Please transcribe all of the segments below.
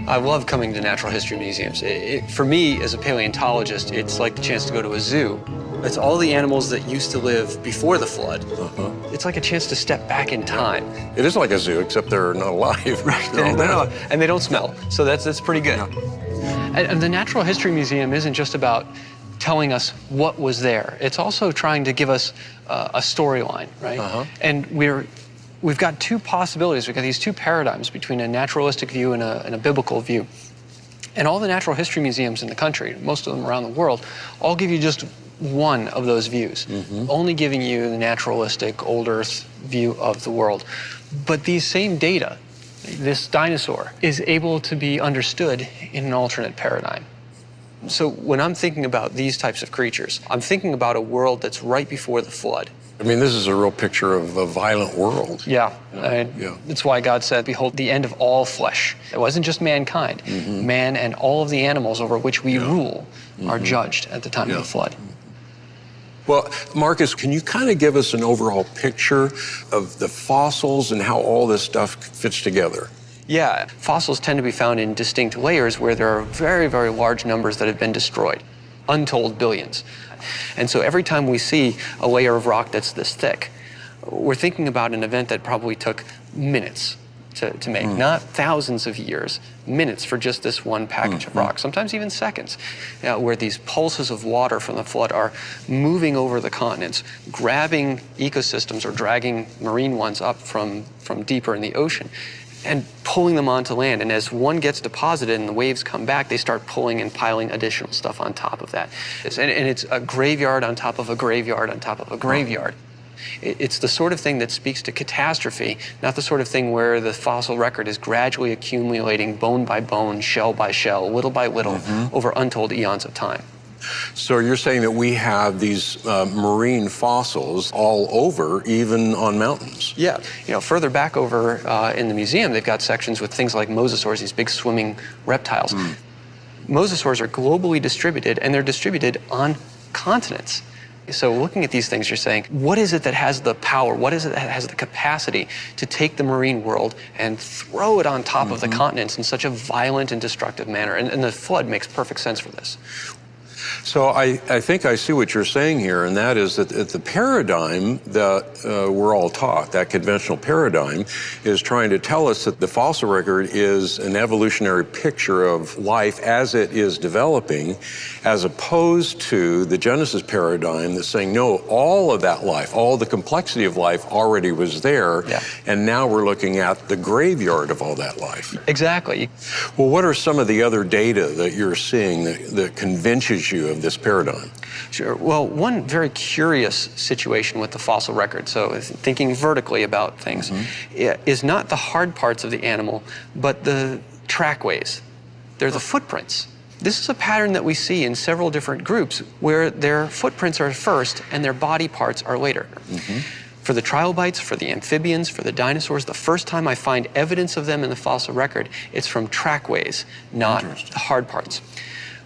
I love coming to natural history museums. For me, as a paleontologist, it's like the chance to go to a zoo. It's all the animals that used to live before the flood. It's like a chance to step back in time. It is like a zoo, except they're not alive. Right, and they don't smell, so that's pretty good. And the Natural History Museum isn't just about telling us what was there. It's also trying to give us a storyline, right? And we've got two possibilities. We've got these two paradigms between a naturalistic view and a biblical view. And all the natural history museums in the country, most of them around the world, all give you just one of those views, only giving you the naturalistic, old Earth view of the world. But these same data, this dinosaur, is able to be understood in an alternate paradigm. So when I'm thinking about these types of creatures, I'm thinking about a world that's right before the flood. I mean, this is a real picture of a violent world. Yeah. That's why God said, behold, the end of all flesh. It wasn't just mankind. Man and all of the animals over which we rule are judged at the time of the flood. Well, Marcus, can you kind of give us an overall picture of the fossils and how all this stuff fits together? Yeah, fossils tend to be found in distinct layers where there are very, very large numbers that have been destroyed, untold billions. And so every time we see a layer of rock that's this thick, we're thinking about an event that probably took minutes to make, not thousands of years, minutes for just this one package of rock, sometimes even seconds, where these pulses of water from the flood are moving over the continents, grabbing ecosystems or dragging marine ones up from deeper in the ocean and pulling them onto land. And as one gets deposited and the waves come back, they start pulling and piling additional stuff on top of that. And it's a graveyard on top of a graveyard on top of a graveyard. It's the sort of thing that speaks to catastrophe, not the sort of thing where the fossil record is gradually accumulating bone by bone, shell by shell, little by little, over untold eons of time. So you're saying that we have these marine fossils all over, even on mountains? Yeah. You know, further back over in the museum, they've got sections with things like mosasaurs, these big swimming reptiles. Mosasaurs are globally distributed, and they're distributed on continents. So looking at these things, you're saying, what is it that has the power? What is it that has the capacity to take the marine world and throw it on top of the continents in such a violent and destructive manner? And the flood makes perfect sense for this. So I think I see what you're saying here, and that is that the paradigm that we're all taught, that conventional paradigm, is trying to tell us that the fossil record is an evolutionary picture of life as it is developing, as opposed to the Genesis paradigm that's saying, no, all of that life, all the complexity of life already was there, and now we're looking at the graveyard of all that life. Exactly. Well, what are some of the other data that you're seeing that convinces you of this paradigm? Sure. Well, one very curious situation with the fossil record, so thinking vertically about things, is not the hard parts of the animal, but the trackways. They're the footprints. This is a pattern that we see in several different groups where their footprints are first and their body parts are later. For the trilobites, for the amphibians, for the dinosaurs, the first time I find evidence of them in the fossil record, it's from trackways, not hard parts.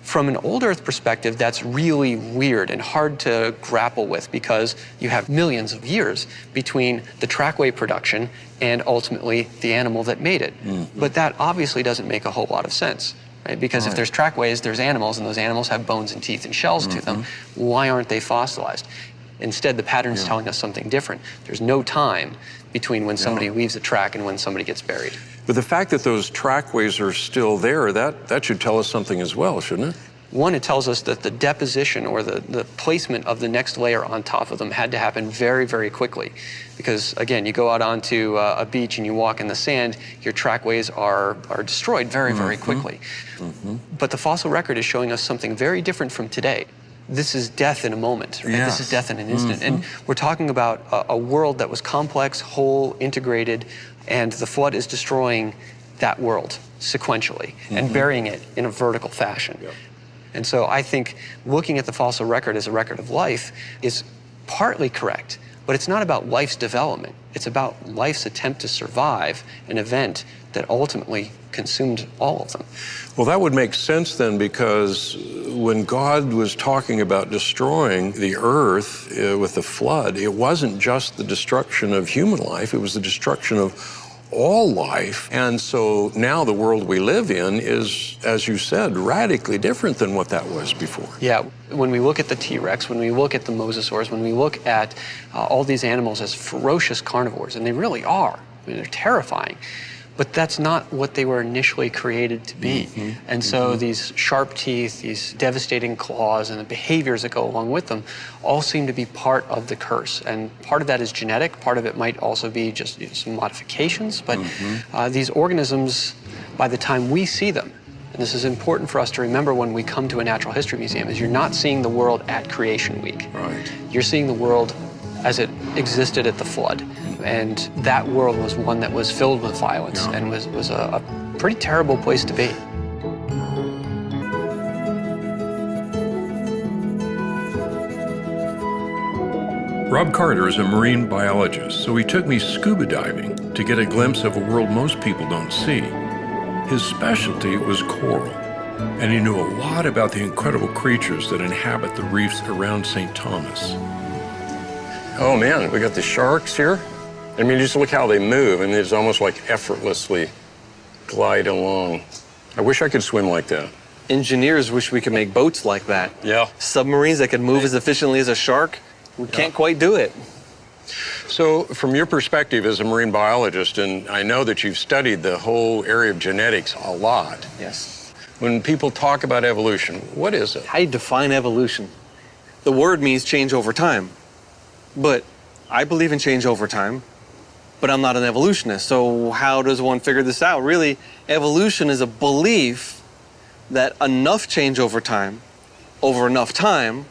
From an old Earth perspective, that's really weird and hard to grapple with because you have millions of years between the trackway production and ultimately the animal that made it. But that obviously doesn't make a whole lot of sense, right? Because if there's trackways, there's animals, and those animals have bones and teeth and shells to them. Why aren't they fossilized? Instead, the pattern is telling us something different. There's no time between when somebody leaves a track and when somebody gets buried. But the fact that those trackways are still there, that should tell us something as well, shouldn't it? One, it tells us that the deposition or the placement of the next layer on top of them had to happen very, very quickly. Because, again, you go out onto a beach and you walk in the sand, your trackways are destroyed very, very quickly. But the fossil record is showing us something very different from today. This is death in a moment, right? This is death in an instant. And we're talking about a world that was complex, whole, integrated, and the flood is destroying that world sequentially and burying it in a vertical fashion. And so I think looking at the fossil record as a record of life is partly correct, but it's not about life's development. It's about life's attempt to survive an event that ultimately consumed all of them. Well, that would make sense then, because when God was talking about destroying the earth with the flood, it wasn't just the destruction of human life, it was the destruction of all life. And so now the world we live in is, as you said, radically different than what that was before. Yeah, when we look at the T-Rex, when we look at the mosasaurs, when we look at all these animals as ferocious carnivores, and they really are, I mean, they're terrifying, but that's not what they were initially created to be. And so these sharp teeth, these devastating claws, and the behaviors that go along with them all seem to be part of the curse. And part of that is genetic, part of it might also be just some modifications, but these organisms, by the time we see them, and this is important for us to remember when we come to a natural history museum, is you're not seeing the world at Creation Week. Right. You're seeing the world as it existed at the flood. And that world was one that was filled with violence and was a pretty terrible place to be. Rob Carter is a marine biologist, so he took me scuba diving to get a glimpse of a world most people don't see. His specialty was coral, and he knew a lot about the incredible creatures that inhabit the reefs around St. Thomas. Oh man, we got the sharks here. I mean, just look how they move, and it's almost like effortlessly glide along. I wish I could swim like that. Engineers wish we could make boats like that. Yeah. Submarines that could move as efficiently as a shark, we can't quite do it. So, from your perspective as a marine biologist, and I know that you've studied the whole area of genetics a lot. Yes. When people talk about evolution, what is it? How do you define evolution? The word means change over time. But I believe in change over time, but I'm not an evolutionist. So how does one figure this out? Really, evolution is a belief that enough change over time, over enough time,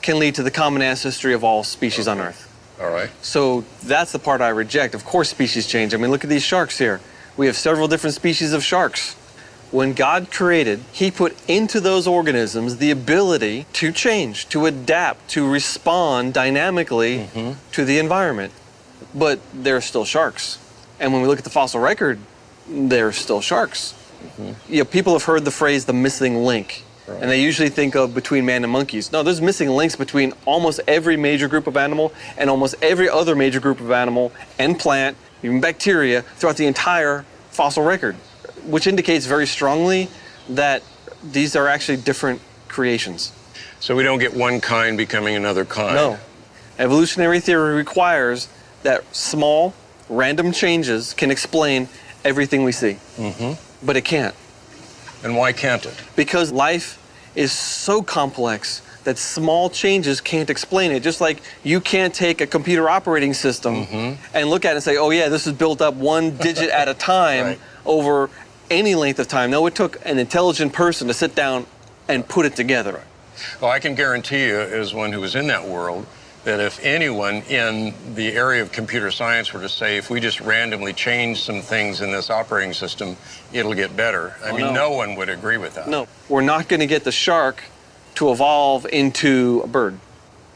can lead to the common ancestry of all species on Earth. All right. So that's the part I reject. Of course species change. I mean, look at these sharks here. We have several different species of sharks. When God created, He put into those organisms the ability to change, to adapt, to respond dynamically to the environment. But they're still sharks. And when we look at the fossil record, they're still sharks. You know, people have heard the phrase the missing link. Right. And they usually think of between man and monkeys. No, there's missing links between almost every major group of animal and almost every other major group of animal and plant, even bacteria, throughout the entire fossil record, which indicates very strongly that these are actually different creations. So we don't get one kind becoming another kind? No. Evolutionary theory requires that small, random changes can explain everything we see. But it can't. And why can't it? Because life is so complex that small changes can't explain it. Just like you can't take a computer operating system and look at it and say, oh yeah, this is built up one digit at a time over any length of time. No, it took an intelligent person to sit down and put it together. Well, I can guarantee you, as one who was in that world, that if anyone in the area of computer science were to say, if we just randomly change some things in this operating system, it'll get better. I mean, no one would agree with that. No, we're not going to get the shark to evolve into a bird.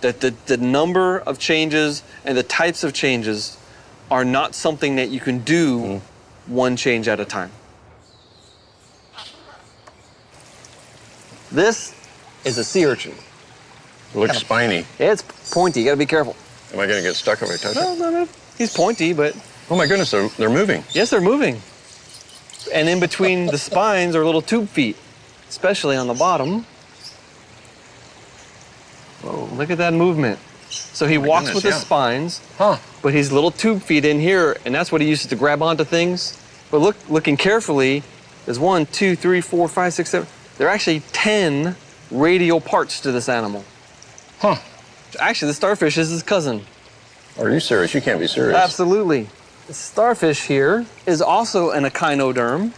That the number of changes and the types of changes are not something that you can do one change at a time. This is a sea urchin. It looks spiny. It's pointy. You got to be careful. Am I going to get stuck if I touch it? No. He's pointy, but... Oh my goodness, they're moving. Yes, they're moving. And in between the spines are little tube feet, especially on the bottom. Oh, look at that movement. So he walks with his spines, but he's little tube feet in here, and that's what he uses to grab onto things. But looking carefully, there's 1, 2, 3, 4, 5, 6, 7. There are actually 10 radial parts to this animal. Actually, the starfish is his cousin. Are you serious? You can't be serious. Absolutely. The starfish here is also an echinoderm,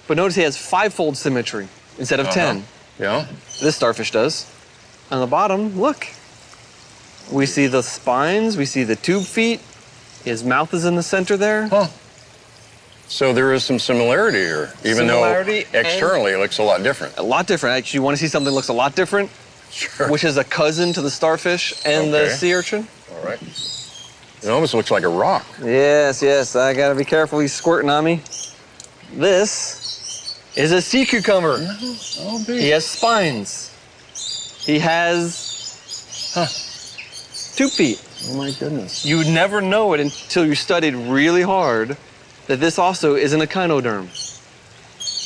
but notice he has 5-fold symmetry instead of 10. Yeah. This starfish does. On the bottom, look. We see the spines, we see the tube feet. His mouth is in the center there. So there is some similarity here, even though externally it looks a lot different. A lot different. Actually, you want to see something that looks a lot different? Sure. Which is a cousin to the starfish and the sea urchin? All right. It almost looks like a rock. Yes. I got to be careful. He's squirting on me. This is a sea cucumber. Oh, big. He has spines. He has tube feet. Oh, my goodness. You would never know it until you studied really hard that this also is an echinoderm.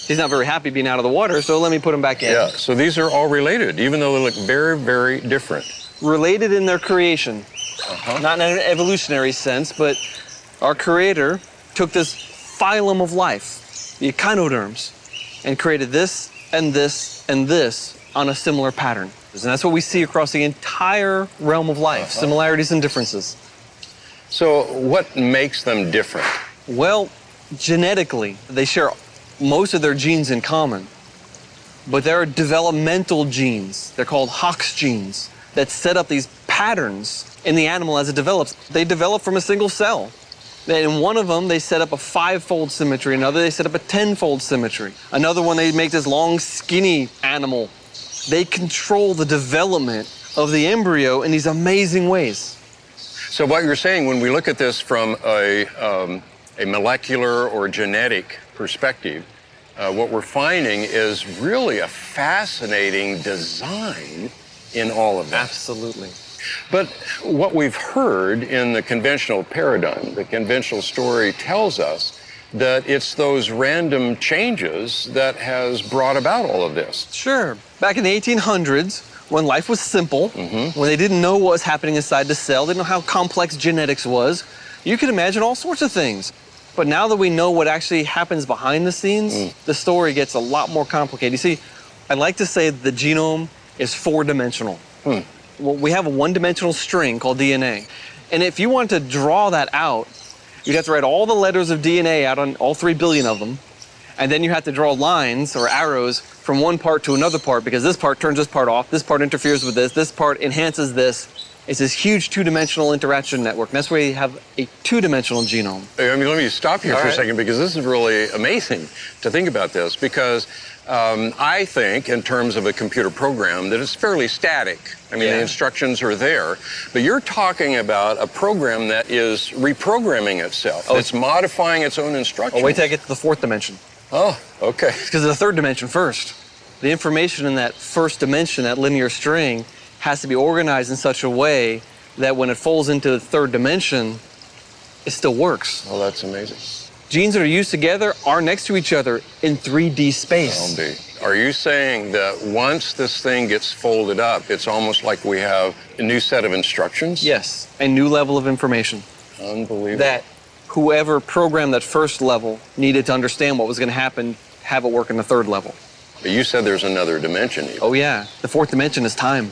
He's not very happy being out of the water, so let me put him back in. Yeah, so these are all related, even though they look very, very different. Related in their creation. Not in an evolutionary sense, but our Creator took this phylum of life, the echinoderms, and created this and this and this on a similar pattern. And that's what we see across the entire realm of life, similarities and differences. So what makes them different? Well, genetically, they share most of their genes in common, but there are developmental genes, they're called Hox genes, that set up these patterns in the animal as it develops. They develop from a single cell. In one of them, they set up a 5-fold symmetry. Another, they set up a 10-fold symmetry. Another one, they make this long, skinny animal. They control the development of the embryo in these amazing ways. So what you're saying, when we look at this from a molecular or genetic perspective, what we're finding is really a fascinating design in all of that. Absolutely. But what we've heard in the conventional paradigm, the conventional story tells us that it's those random changes that has brought about all of this. Sure. Back in the 1800s, when life was simple, when they didn't know what was happening inside the cell, they didn't know how complex genetics was, you could imagine all sorts of things. But now that we know what actually happens behind the scenes, the story gets a lot more complicated. You see, I like to say the genome is 4-dimensional. Well, we have a 1-dimensional string called DNA. And if you want to draw that out, you'd have to write all the letters of DNA out on all 3 billion of them. And then you have to draw lines or arrows from one part to another part, because this part turns this part off, this part interferes with this part enhances this. It's this huge 2-dimensional interaction network. And that's why you have a 2-dimensional genome. I mean, let me stop here for a second, because this is really amazing to think about this, because I think in terms of a computer program that it's fairly static. I mean, the instructions are there, but you're talking about a program that is reprogramming itself. It's modifying its own instructions. Oh, wait till I get to the 4th dimension. Oh, okay. Because of the 3rd dimension first. The information in that 1st dimension, that linear string, has to be organized in such a way that when it falls into the 3rd dimension, it still works. Oh, that's amazing. Genes that are used together are next to each other in 3D space. Are you saying that once this thing gets folded up, it's almost like we have a new set of instructions? Yes, a new level of information. Unbelievable. That whoever programmed that 1st level needed to understand what was going to happen, have it work in the 3rd level. But you said there's another dimension even. Oh yeah, the 4th dimension is time.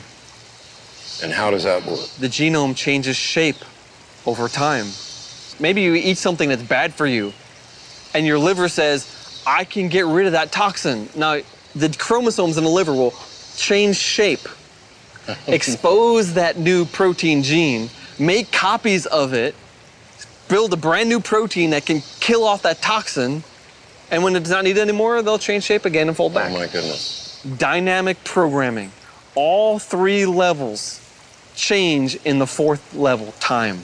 And how does that work? The genome changes shape over time. Maybe you eat something that's bad for you, and your liver says, I can get rid of that toxin. Now, the chromosomes in the liver will change shape, expose that new protein gene, make copies of it, build a brand new protein that can kill off that toxin, and when it's not needed anymore, they'll change shape again and fold back. Oh my goodness. Dynamic programming. All 3 levels change in the 4th level, time.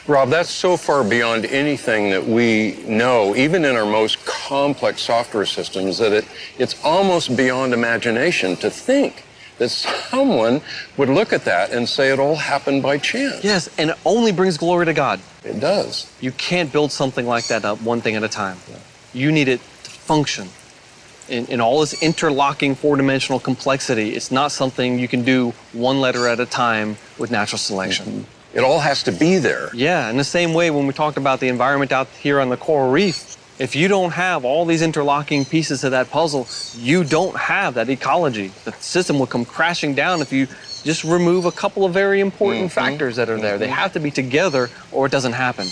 Rob, that's so far beyond anything that we know, even in our most complex software systems, that it's almost beyond imagination to think that someone would look at that and say it all happened by chance. Yes, and it only brings glory to God. It does. You can't build something like that up one thing at a time. You need it to function. In all this interlocking 4-dimensional complexity, it's not something you can do one letter at a time with natural selection. It all has to be there. Yeah, in the same way when we talked about the environment out here on the coral reef, if you don't have all these interlocking pieces of that puzzle, you don't have that ecology. The system will come crashing down if you just remove a couple of very important factors that are there. They have to be together or it doesn't happen.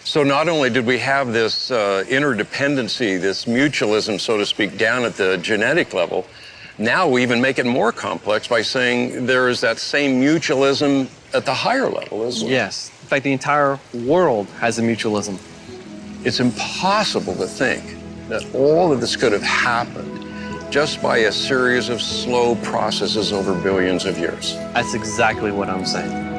So not only did we have this interdependency, this mutualism, so to speak, down at the genetic level, now we even make it more complex by saying there is that same mutualism at the higher level as well. Yes. In fact, the entire world has a mutualism. It's impossible to think that all of this could have happened just by a series of slow processes over billions of years. That's exactly what I'm saying.